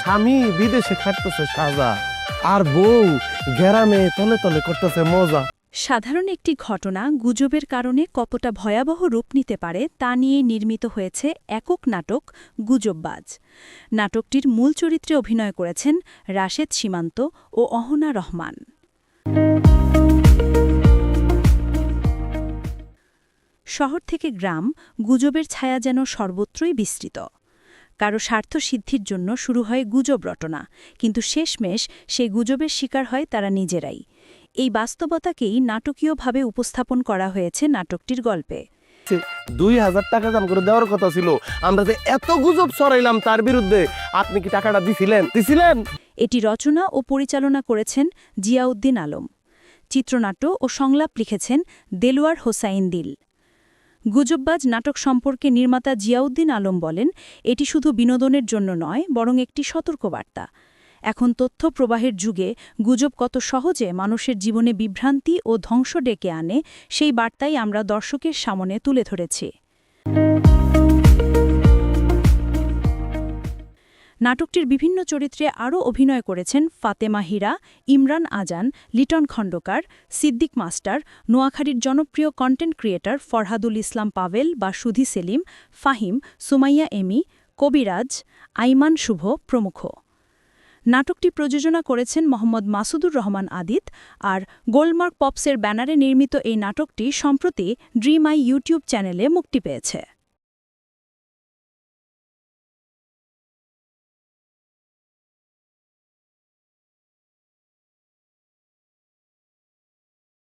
স্বামী বিদেশে খাটতেছে সাজা, আর বউ গ্রামে তলে তলে করতেছে মজা। সাধারণ একটি ঘটনা গুজবের কারণে কতটা ভয়াবহ রূপ নিতে পারে তা নিয়ে নির্মিত হয়েছে একক নাটক গুজববাজ। নাটকটির মূল চরিত্রে অভিনয় করেছেন রাশেদ সীমান্ত ও অহনা রহমান। শহর থেকে গ্রাম, গুজবের ছায়া যেন সর্বত্রই বিস্তৃত। কারো স্বার্থ সিদ্ধির জন্য শুরু হয় গুজব রটনা, কিন্তু শেষমেশ সেই গুজবের শিকার হয় তারা নিজেরাই। এই বাস্তবতাকেই নাটকীয়ভাবে উপস্থাপন করা হয়েছে নাটকটির গল্পে। 2000 টাকা দাম করে দেওয়ার কথা ছিল, আমরা যে এত গুজব ছড়াইলাম তার বিরুদ্ধে, আপনি কি টাকাটা দিছিলেন? এটি রচনা ও পরিচালনা করেছেন জিয়াউদ্দিন আলম। চিত্রনাট্য ও সংলাপ লিখেছেন দেলোয়ার হোসাইন দিল। গুজববাজ নাটক সম্পর্কে নির্মাতা জিয়াউদ্দিন আলম বলেন, এটি শুধু বিনোদনের জন্য নয়, বরং একটি সতর্কবার্তা। এখন তথ্য প্রবাহের যুগে গুজব কত সহজে মানুষের জীবনে বিভ্রান্তি ও ধ্বংস ডেকে আনে, সেই বার্তাই আমরা দর্শকের সামনে তুলে ধরেছি। নাটকটির বিভিন্ন চরিত্রে আরও অভিনয় করেছেন ফাতেমা হীরা, ইমরান আজান, লিটন খণ্ডকার, সিদ্দিক মাস্টার, নোয়াখালীর জনপ্রিয় কন্টেন্ট ক্রিয়েটর ফরহাদুল ইসলাম পাভেল বা সুধী সেলিম, ফাহিম, সুমাইয়া এমি, কবিরাজ, আইমান শুভ প্রমুখ। নাটকটি প্রযোজনা করেছেন মোহাম্মদ মাসুদুর রহমান আদিত, আর গোল্ডমার্ক পপসের ব্যানারে নির্মিত এই নাটকটি সম্প্রতি ড্রিম আই ইউটিউব চ্যানেলে মুক্তি পেয়েছে।